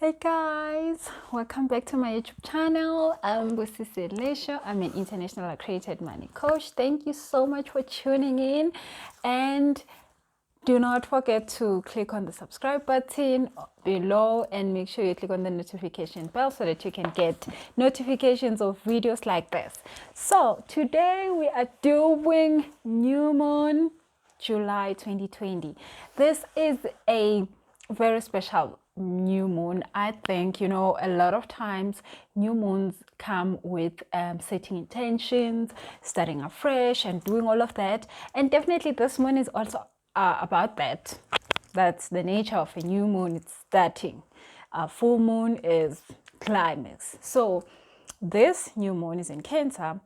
Hey guys, welcome back to my YouTube channel. I'm Busisi Lesho. I'm an international accredited money coach. Thank you so much for tuning in, and do not forget to click on the subscribe button below and make sure you click on the notification bell so that you can get notifications of videos like this. So today we are doing new moon July 2020. This is a very special new moon. I think, a lot of times new moons come with setting intentions, starting afresh, and doing all of that. And definitely, this moon is also about that. That's the nature of a new moon, it's starting. A full moon is climax. So, this new moon is in Cancer,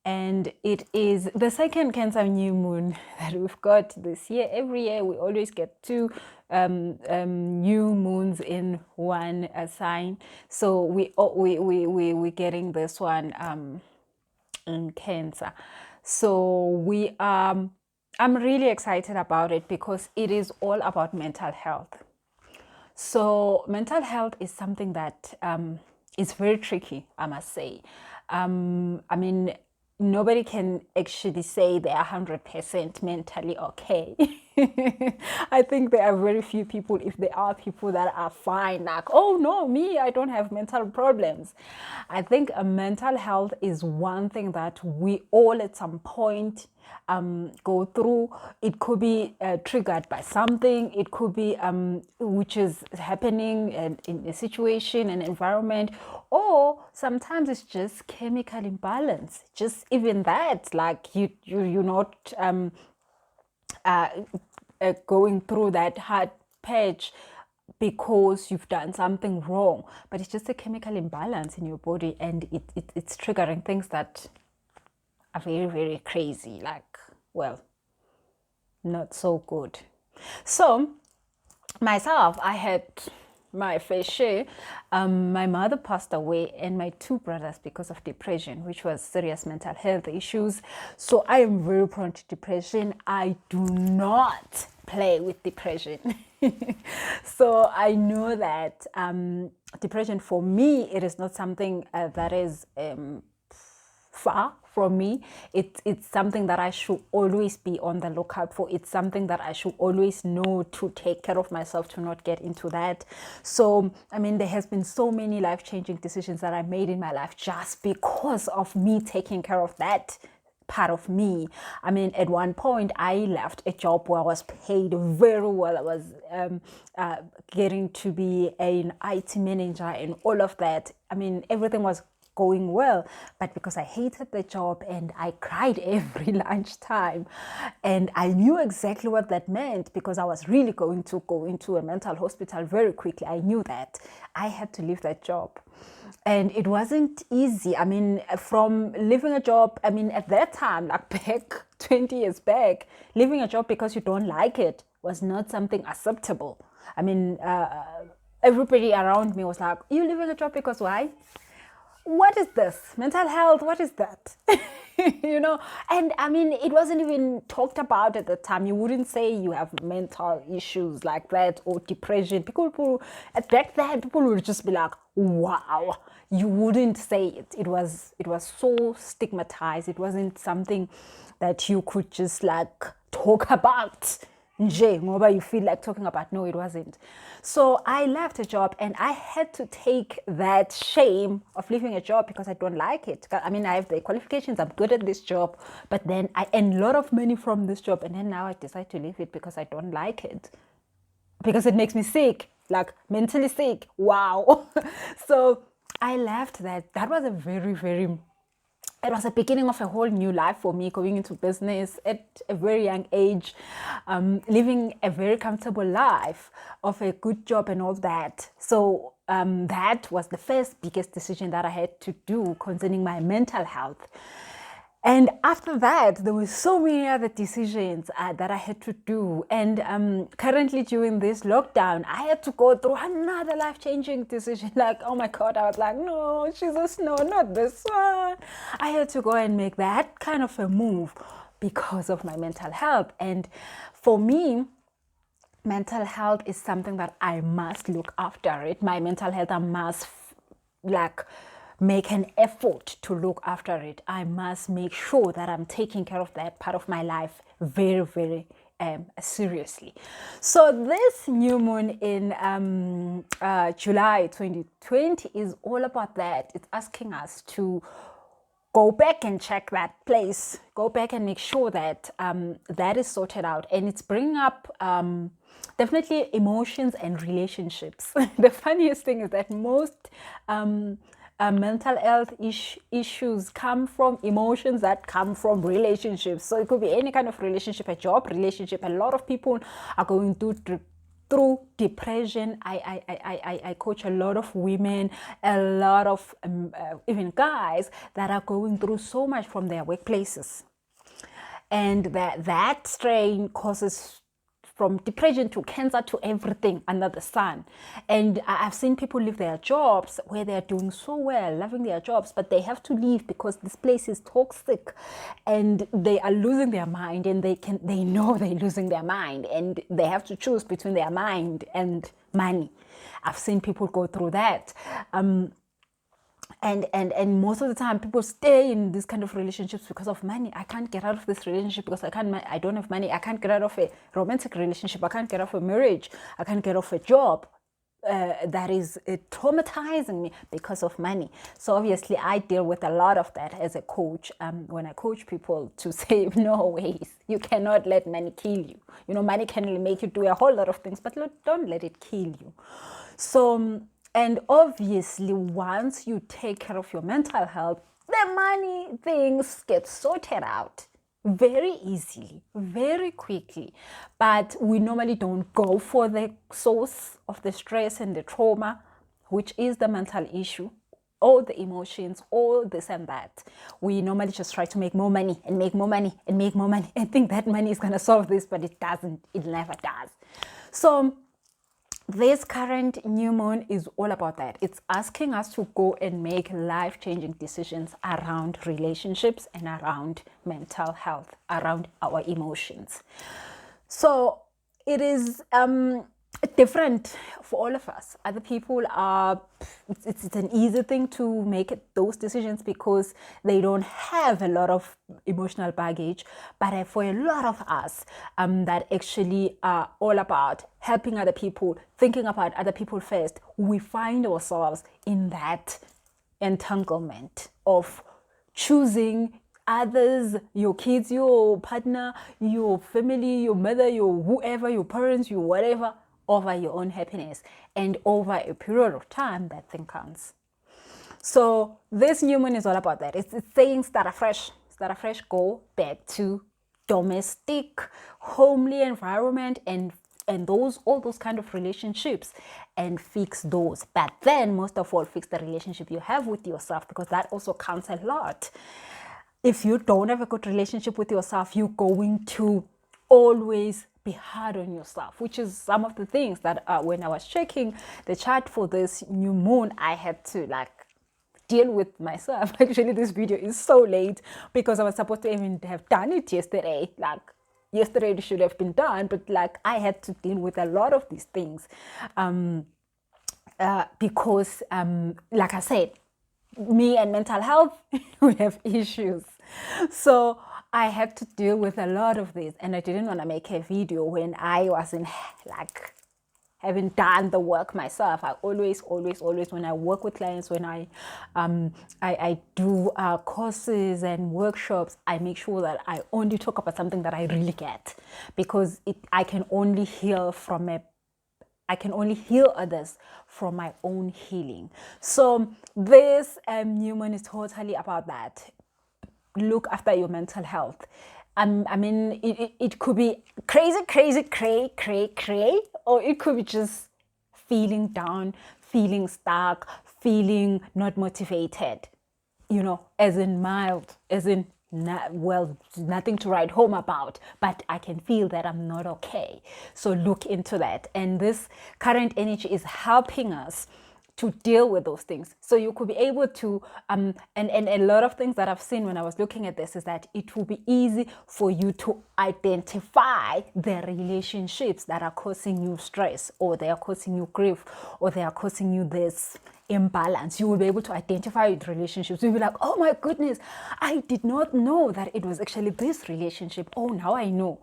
and it is the second Cancer new moon that we've got this year. Every year we always get two new moons in one sign, so we're getting this one in Cancer. So I'm really excited about it because it is all about mental health. So mental health is something that is very tricky, I must say. I mean, nobody can actually say they are 100% mentally okay. I think there are very few people, if there are people that are fine, like, oh no, me, I don't have mental problems. I think mental health is one thing that we all at some point go through. It could be triggered by something. It could be which is happening in a situation, an environment, or sometimes it's just chemical imbalance. Just even that, like you're not going through that hard patch because you've done something wrong, but it's just a chemical imbalance in your body, and it's triggering things that are very, very crazy, like, well, not so good. So myself, I had my fair share. My mother passed away, and my two brothers, because of depression, which was serious mental health issues. So I am very prone to depression. I do not play with depression. So I know that depression for me, it is not something that is far from me. It's something that I should always be on the lookout for. It's something that I should always know to take care of myself, to not get into that. So I mean, there has been so many life-changing decisions that I made in my life just because of me taking care of that part of me. I mean, at one point I left a job where I was paid very well. I was getting to be an IT manager and all of that. I mean, everything was going well, but because I hated the job and I cried every lunchtime, and I knew exactly what that meant because I was really going to go into a mental hospital very quickly. I knew that I had to leave that job, and it wasn't easy. I mean, from leaving a job, I mean, at that time, like back 20 years back, leaving a job because you don't like it was not something acceptable. I mean, everybody around me was like, you leaving a job because why? What is this? Mental health, what is that? And I mean, it wasn't even talked about at the time. You wouldn't say you have mental issues like that or depression. People back then, people would just be like, wow. You wouldn't say it. It was so stigmatized. It wasn't something that you could just like talk about. Nje, ngoba you feel like talking about. No, it wasn't. So I left a job, and I had to take that shame of leaving a job because I don't like it. I mean, I have the qualifications, I'm good at this job, but then I earn a lot of money from this job, and then now I decide to leave it because I don't like it, because it makes me sick, like mentally sick. Wow. So I left that. That was a very, very, it was the beginning of a whole new life for me, going into business at a very young age, living a very comfortable life of a good job and all that. So that was the first biggest decision that I had to do concerning my mental health. And after that, there were so many other decisions that I had to do. And currently during this lockdown, I had to go through another life-changing decision. Like, oh my God, I was like, no, Jesus, no, not this one. I had to go and make that kind of a move because of my mental health. And for me, mental health is something that I must look after it. My mental health, I must like make an effort to look after it. I must make sure that I'm taking care of that part of my life very, very seriously. So this new moon in July 2020 is all about that. It's asking us to go back and check that place, go back and make sure that that is sorted out. And it's bringing up definitely emotions and relationships. The funniest thing is that most mental health issues come from emotions that come from relationships. So it could be any kind of relationship, a job relationship. A lot of people are going through depression. I coach a lot of women, a lot of even guys that are going through so much from their workplaces, and that strain causes from depression to cancer to everything under the sun. And I've seen people leave their jobs where they're doing so well, loving their jobs, but they have to leave because this place is toxic and they are losing their mind, and they know they're losing their mind, and they have to choose between their mind and money. I've seen people go through that. And most of the time people stay in this kind of relationships because of money. I can't get out of this relationship because I don't have money. I can't get out of a romantic relationship. I can't get out of a marriage. I can't get off a job that is traumatizing me because of money. So obviously I deal with a lot of that as a coach when I coach people to say, no ways, you cannot let money kill you. You know, money can really make you do a whole lot of things, but don't let it kill you. So and obviously, once you take care of your mental health, the money things get sorted out very easily, very quickly. But we normally don't go for the source of the stress and the trauma, which is the mental issue, all the emotions, all this and that. We normally just try to make more money and make more money and make more money and think that money is going to solve this, but it doesn't. It never does. So this current new moon is all about that. It's asking us to go and make life-changing decisions around relationships and around mental health, around our emotions. So it is different for all of us. Other people are, it's an easy thing to make those decisions because they don't have a lot of emotional baggage. But for a lot of us that actually are all about helping other people, thinking about other people first, we find ourselves in that entanglement of choosing others, your kids, your partner, your family, your mother, your whoever, your parents, your whatever, over your own happiness. And over a period of time, that thing counts. So this new moon is all about that. It's saying start afresh, go back to domestic, homely environment and all those kind of relationships and fix those. But then most of all, fix the relationship you have with yourself, because that also counts a lot. If you don't have a good relationship with yourself, you're going to always be hard on yourself, which is some of the things that when I was checking the chart for this new moon, I had to deal with myself. Actually, this video is so late because I was supposed to even have done it yesterday. Yesterday it should have been done, but I had to deal with a lot of these things because like I said, me and mental health, we have issues. So I had to deal with a lot of this, and I didn't want to make a video when I wasn't having done the work myself. I always, when I work with clients, when I do courses and workshops, I make sure that I only talk about something that I really get, because I can only heal others from my own healing. So this new moon is totally about that. Look after your mental health. I mean, it could be crazy, cray, or it could be just feeling down, feeling stuck, feeling not motivated, as in mild, as in nothing to write home about, but I can feel that I'm not okay. So look into that. And this current energy is helping us to deal with those things. So you could be able to, and a lot of things that I've seen when I was looking at this is that it will be easy for you to identify the relationships that are causing you stress, or they are causing you grief, or they are causing you this imbalance. You will be able to identify with relationships. You'll be like, oh my goodness, I did not know that it was actually this relationship. Oh, now I know.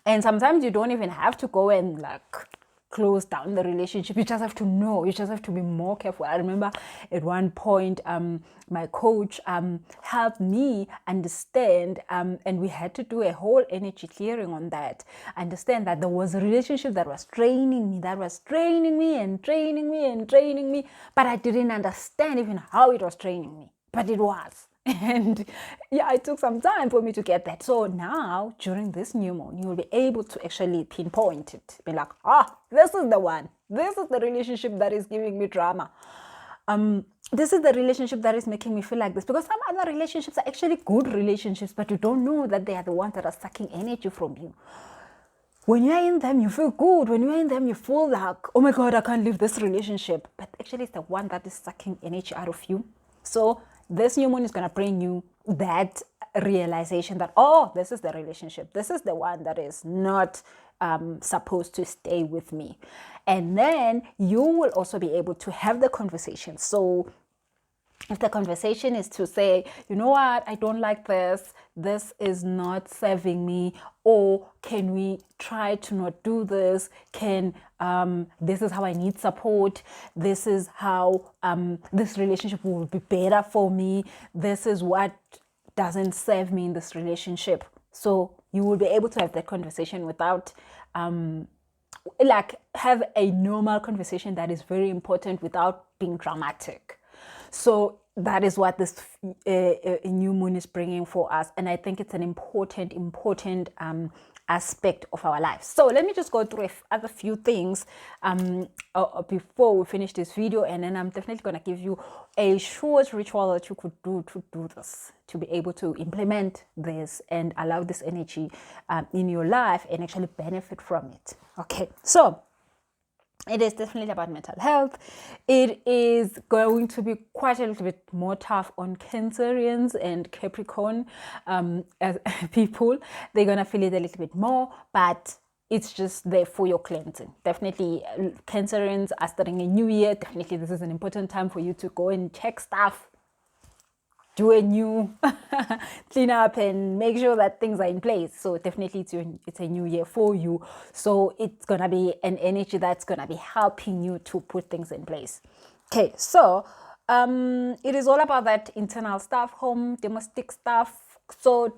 And sometimes you don't even have to go and like close down the relationship. You just have to know. You just have to be more careful. I remember at one point, my coach helped me understand, and we had to do a whole energy clearing on that. Understand that there was a relationship that was draining me, and draining me and draining me, but I didn't understand even how it was draining me, but it was. And yeah, it took some time for me to get that. So now during this new moon, you will be able to actually pinpoint it. Be like, this is the one. This is the relationship that is giving me drama. This is the relationship that is making me feel like this. Because some other relationships are actually good relationships, but you don't know that they are the ones that are sucking energy from you. When you're in them, you feel good. When you're in them, you feel like, oh my God, I can't leave this relationship. But actually, it's the one that is sucking energy out of you. So this new moon is going to bring you that realization that, oh, this is the relationship. This is the one that is not supposed to stay with me. And then you will also be able to have the conversation. So if the conversation is to say, you know what, I don't like this is not serving me, or can we try to not do this? This is how I need support. This is how this relationship will be better for me. This is what doesn't serve me in this relationship. So you will be able to have that conversation without have a normal conversation that is very important without being dramatic. So that is what this new moon is bringing for us. And I think it's an important aspect of our life. So let me just go through other few things before we finish this video. And then I'm definitely going to give you a short ritual that you could do to do this, to be able to implement this and allow this energy in your life and actually benefit from it. Okay, so it is definitely about mental health. It is going to be quite a little bit more tough on Cancerians and Capricorn as people. They're going to feel it a little bit more, but it's just there for your cleansing. Definitely, Cancerians are starting a new year. Definitely, this is an important time for you to go and check stuff, do a new clean up and make sure that things are in place. So definitely it's a new year for you. So it's going to be an energy that's going to be helping you to put things in place. Okay, so it is all about that internal stuff, home, domestic stuff. So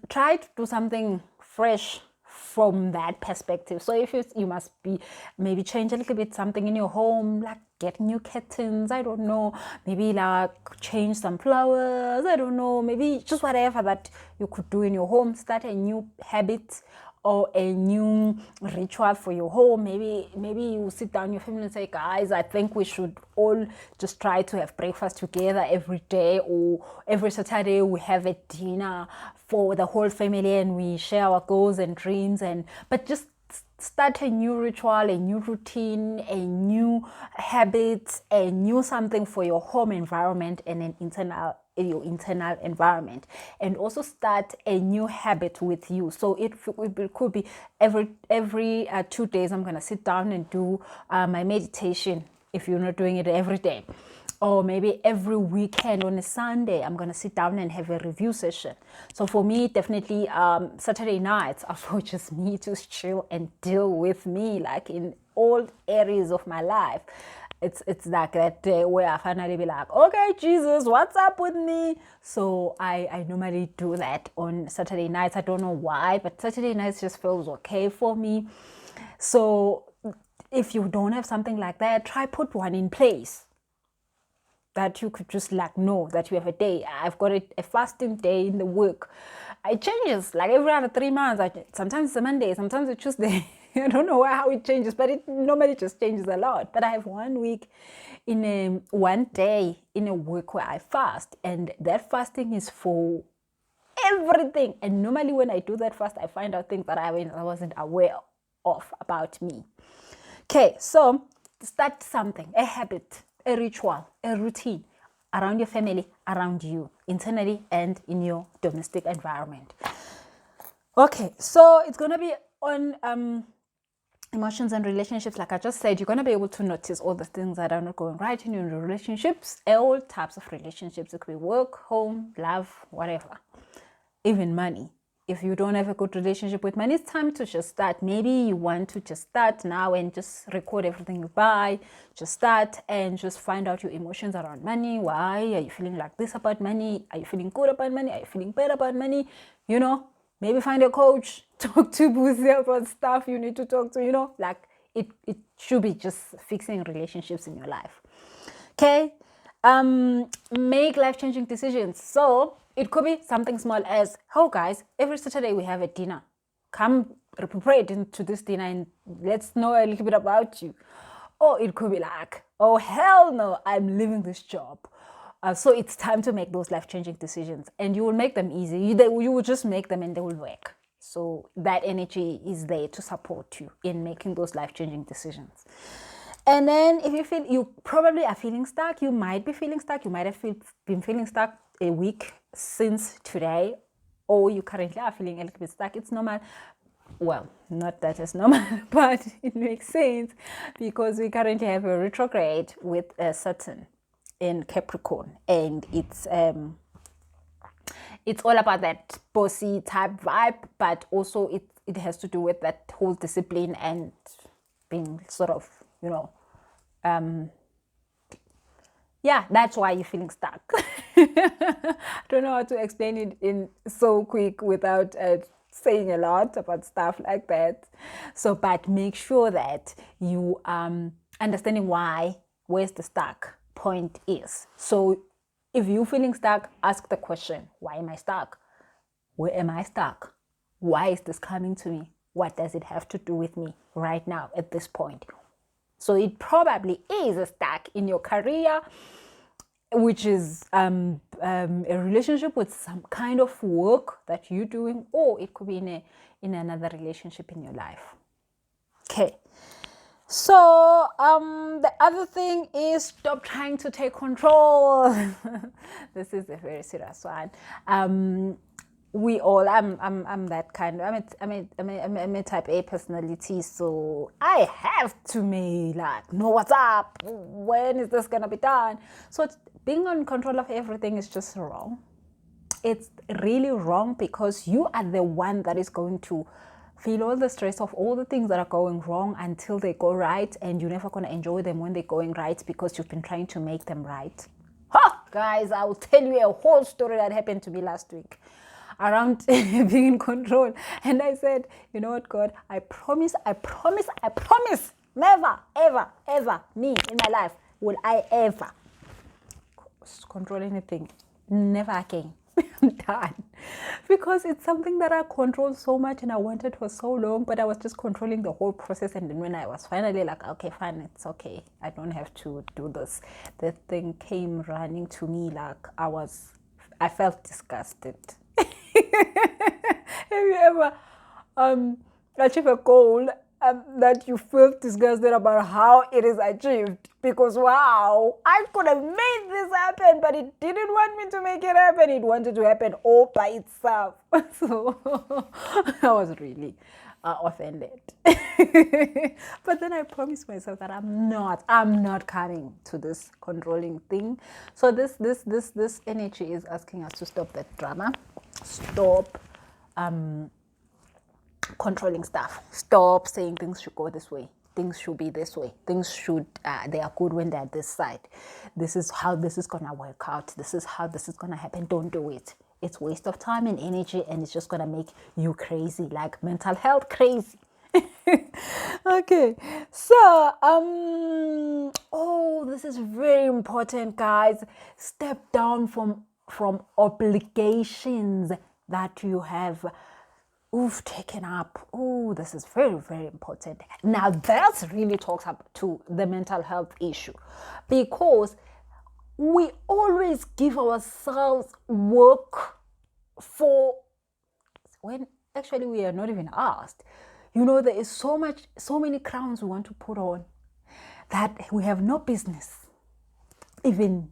try to do something fresh from that perspective. So if you must be maybe change a little bit something in your home, like get new curtains, I don't know, maybe like change some flowers, I don't know, maybe just whatever that you could do in your home. Start a new habit or a new ritual for your home. Maybe you sit down your family and say, guys, I think we should all just try to have breakfast together every day, or every Saturday we have a dinner for the whole family and we share our goals and dreams, but just start a new ritual, a new routine, a new habit, a new something for your home environment and your internal environment. And also start a new habit with you. So it could be every 2 days I'm going to sit down and do my meditation, if you're not doing it every day. Or maybe every weekend on a Sunday, I'm going to sit down and have a review session. So for me, definitely Saturday nights are for just me to chill and deal with me, like in all areas of my life. It's like that day where I finally be like, okay, Jesus, what's up with me? So I normally do that on Saturday nights. I don't know why, but Saturday nights just feels okay for me. So if you don't have something like that, try put one in place, that you could just like know that you have a day. I've got a fasting day in the week. It changes like every other 3 months. Sometimes it's a Monday, sometimes it's Tuesday. I don't know how it changes, but it normally just changes a lot. But I have 1 week one day in a week where I fast, and that fasting is for everything. And normally when I do that fast, I find out things that I wasn't aware of about me. Okay, so start something, a habit, a ritual, a routine around your family, around you, internally and in your domestic environment. Okay, so it's going to be on emotions and relationships. Like I just said, you're going to be able to notice all the things that are not going right in your relationships, all types of relationships. It could be work, home, love, whatever, even money. If you don't have a good relationship with money, it's time to just start. Maybe you want to just start now and just record everything you buy. Just start and just find out your emotions around money. Why are you feeling like this about money? Are you feeling good about money? Are you feeling bad about money? You know, maybe find a coach, talk to Buzi about stuff you need to talk to, you know, like it should be just fixing relationships in your life. Okay, make life-changing decisions. So it could be something small as, oh guys, every Saturday we have a dinner. Come recuperate into this dinner and let's know a little bit about you. Or it could be like, oh hell no, I'm leaving this job. So it's time to make those life-changing decisions, and you will make them easy. You will just make them and they will work. So that energy is there to support you in making those life-changing decisions. And then if you feel you probably are feeling stuck, you might be feeling stuck, you might have been feeling stuck a week since today, or you currently are feeling a little bit stuck. It's normal. Well, not that it's normal, but it makes sense because we currently have a retrograde with Saturn in Capricorn, and it's all about that bossy type vibe, but also it has to do with that whole discipline and being sort of, you know, yeah, that's why you're feeling stuck. I don't know how to explain it in so quick without saying a lot about stuff like that. So, but make sure that you understanding where's the stuck point is. So if you're feeling stuck, ask the question, why am I stuck? Where am I stuck? Why is this coming to me? What does it have to do with me right now at this point? So it probably is a stuck in your career, which is a relationship with some kind of work that you're doing, or it could be in another relationship in your life. Okay. So the other thing is stop trying to take control. This is a very serious one. We all, I'm that kind of, I'm a type A personality, so I have to know what's up. When is this gonna be done? So being on control of everything is just wrong. It's really wrong because you are the one that is going to feel all the stress of all the things that are going wrong until they go right, and you're never going to enjoy them when they're going right because you've been trying to make them right. Guys, I will tell you a whole story that happened to me last week around being in control. And I said, you know what, God, I promise, never, ever, ever, me in my life, will I ever control anything. Never again. I'm done. Because it's something that I control so much and I wanted for so long, but I was just controlling the whole process. And then when I was finally like, okay, fine, it's okay, I don't have to do this, the thing came running to me like I felt disgusted. Have you ever achieved a goal that you feel disgusted about how it is achieved? Because wow, I could have made this happen, but it didn't want me to make it happen. It wanted to happen all by itself. So I was really offended. But then I promised myself that I'm not coming to this controlling thing. So this energy is asking us to stop that drama, stop controlling stuff, stop saying things should go this way, things should be this way, things should they are good when they're this side, this is how this is gonna work out, this is how this is gonna happen. Don't do it. It's waste of time and energy, and it's just gonna make you crazy, like mental health crazy. Okay, so this is very important, guys. Step down from obligations that you have taken up. This is very, very important. Now that really talks up to the mental health issue, because we always give ourselves work for when actually we are not even asked. You know, there is so many crowns we want to put on. that we have no business even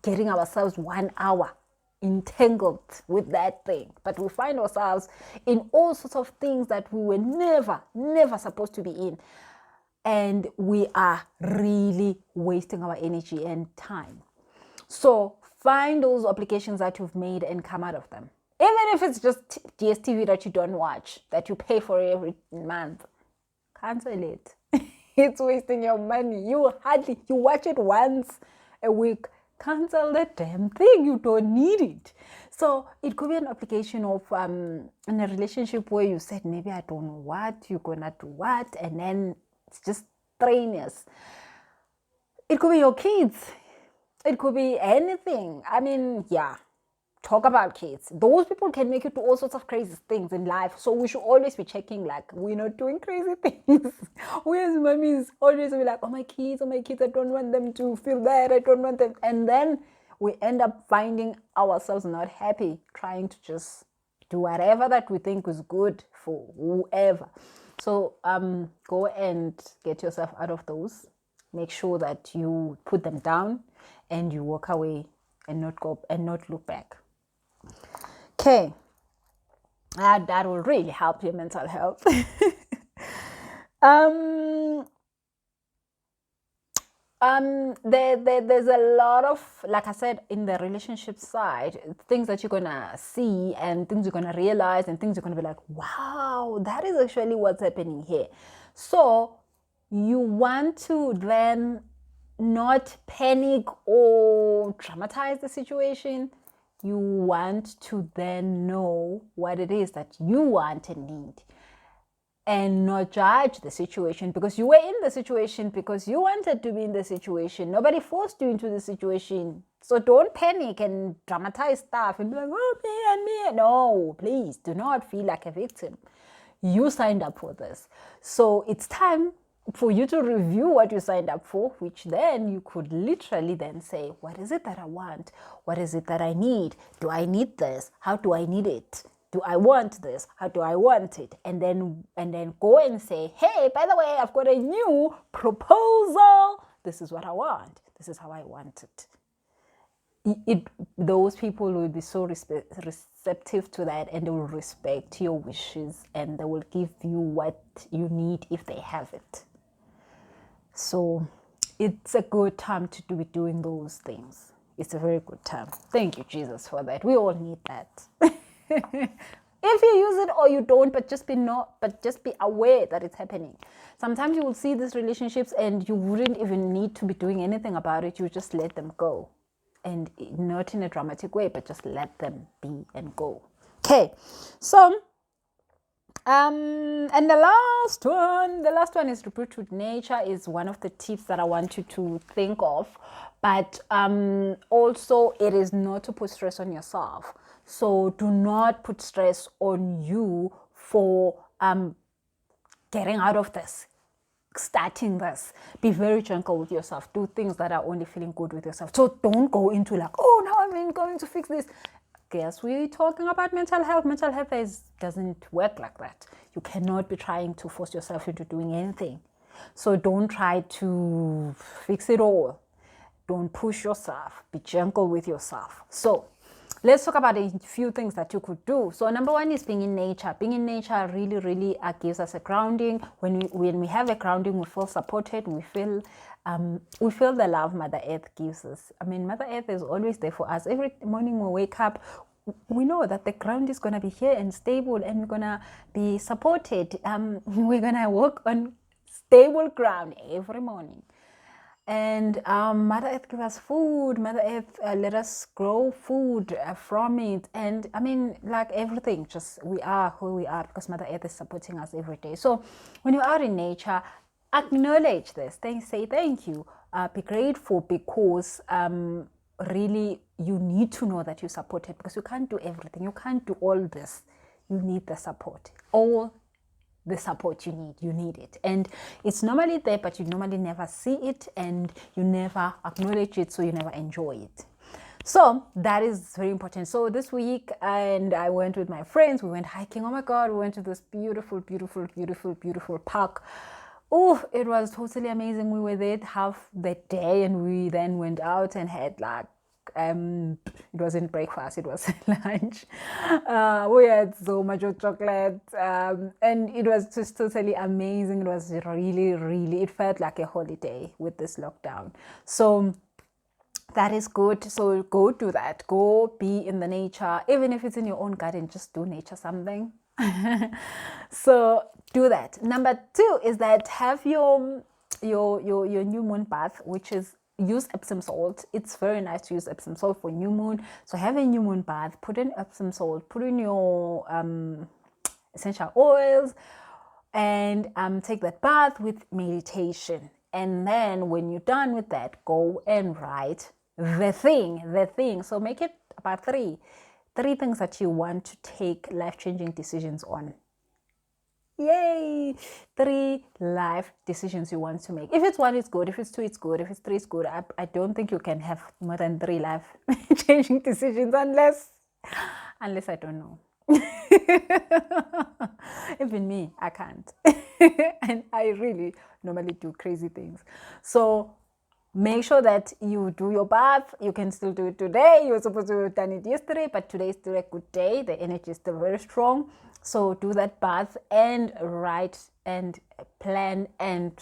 getting ourselves 1 hour entangled with that thing, but we find ourselves in all sorts of things that we were never supposed to be in, and we are really wasting our energy and time. So find those obligations that you've made and come out of them. Even if it's just DSTV that you don't watch, that you pay for every month, cancel it. It's wasting your money. You watch it once a week. Cancel the damn thing. You don't need it. So it could be an obligation of in a relationship where you said, maybe I don't know what, you're gonna do what, and then it's just strenuous. It could be your kids. It could be anything. I mean, yeah. Talk about kids. Those people can make you do all sorts of crazy things in life. So we should always be checking, like, we're not doing crazy things. We as mummies always be like, oh my kids, I don't want them to feel bad. I don't want them. And then we end up finding ourselves not happy, trying to just do whatever that we think is good for whoever. So go and get yourself out of those. Make sure that you put them down and you walk away and not look back. Okay, that will really help your mental health. There's a lot of, like I said, in the relationship side, things that you're gonna see and things you're gonna realize and things you're gonna be like, wow, that is actually what's happening here. So you want to then not panic or dramatize the situation. You want to then know what it is that you want and need, and not judge the situation because you were in the situation because you wanted to be in the situation. Nobody forced you into the situation. So don't panic and dramatize stuff and be like, oh, me and me. No, please do not feel like a victim. You signed up for this. So it's time for you to review what you signed up for, which then you could literally then say, what is it that I want? What is it that I need? Do I need this? How do I need it? Do I want this? How do I want it? And then go and say, hey, by the way, I've got a new proposal. This is what I want. This is how I want it. Those people will be so receptive to that, and they will respect your wishes, and they will give you what you need if they have it. So it's a good time to be doing those things. It's a very good time. Thank you, Jesus, for that. We all need that. If you use it or you don't, but just be aware that it's happening. Sometimes you will see these relationships and you wouldn't even need to be doing anything about it. You just let them go, and not in a dramatic way, but just let them be and go. Okay, so and the last one is recruit with nature is one of the tips that I want you to think of, but also it is not to put stress on yourself. So do not put stress on you for getting out of this, starting this. Be very gentle with yourself. Do things that are only feeling good with yourself. So don't go into like, oh, now I'm going to fix this. Guess we're talking about mental health. Mental health doesn't work like that. You cannot be trying to force yourself into doing anything. So don't try to fix it all. Don't push yourself. Be gentle with yourself. So let's talk about a few things that you could do. So number one is being in nature. Being in nature really gives us a grounding. When we have a grounding, we feel supported. We feel the love Mother Earth gives us. I mean, Mother Earth is always there for us. Every morning we wake up, we know that the ground is going to be here and stable, and we're going to be supported. We're going to walk on stable ground every morning. And Mother Earth gives us food. Mother Earth let us grow food from it. And I mean, like everything, just we are who we are because Mother Earth is supporting us every day. So when you're out in nature, acknowledge this. Say thank you. Be grateful, because really you need to know that you're supported, because you can't do everything. You can't do all this. You need the support. All the support you need it, and it's normally there, but you normally never see it and you never acknowledge it, so you never enjoy it. So that is very important. So this week, and I went with my friends, we went hiking. Oh my god, we went to this beautiful park Oh, it was totally amazing. We were there half the day, and we then went out and had like it wasn't breakfast, it was lunch. We had so much of chocolate, and it was just totally amazing. It was really, really, it felt like a holiday with this lockdown. So that is good. So go do that. Go be in the nature, even if it's in your own garden. Just do nature something. So do that. Number 2 is that have your new moon bath, which is use Epsom salt. It's very nice to use Epsom salt for new moon. So have a new moon bath, put in Epsom salt, put in your essential oils, and take that bath with meditation. And then when you're done with that, go and write the thing. So make it about three things that you want to take life-changing decisions on. Yay! 3 life decisions you want to make. If it's 1, it's good. If it's 2, it's good. If it's 3, it's good. I don't think you can have more than 3 life-changing decisions unless I don't know. Even me, I can't. And I really normally do crazy things. So make sure that you do your bath. You can still do it today. You were supposed to have done it yesterday, but today is still a good day. The energy is still very strong. So do that bath and write and plan and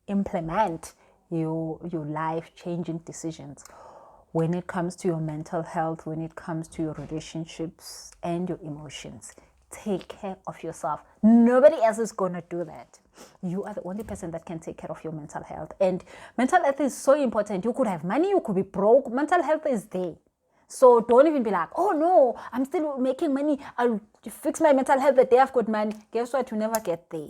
implement your life-changing decisions when it comes to your mental health, when it comes to your relationships and your emotions. Take care of yourself. Nobody else is going to do that. You are the only person that can take care of your mental health. And mental health is so important. You could have money, you could be broke. Mental health is there. So don't even be like, oh no, I'm still making money. I'll fix my mental health the day I've got money. Guess what? You never get there.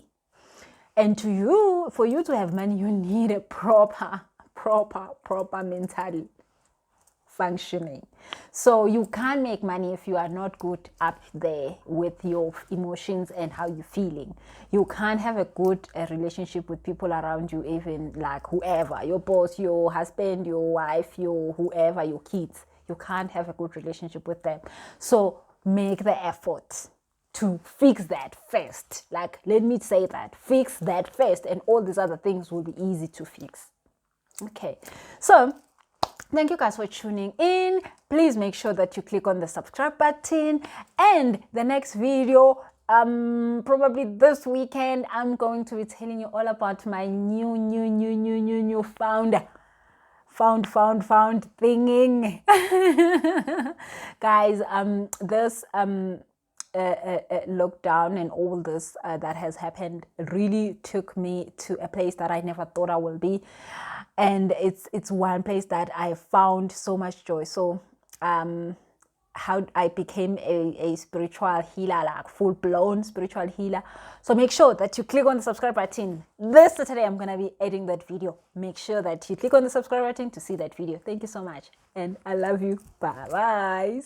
And for you to have money, you need a proper mental functioning. So you can't make money if you are not good up there with your emotions and how you're feeling. You can't have a good relationship with people around you, even like whoever, your boss, your husband, your wife, your whoever, your kids. You can't have a good relationship with them. So make the effort to fix that first. Like, let me say that. Fix that first, and all these other things will be easy to fix. Okay. So thank you guys for tuning in. Please make sure that you click on the subscribe button. And the next video, probably this weekend, I'm going to be telling you all about my new found thinging. Guys, this lockdown and all this that has happened really took me to a place that I never thought I will be, and it's one place that I found so much joy. So how I became a spiritual healer, like full-blown spiritual healer. So make sure that you click on the subscribe button. This Saturday, I'm going to be editing that video. Make sure that you click on the subscribe button to see that video. Thank you so much. And I love you. Bye-bye.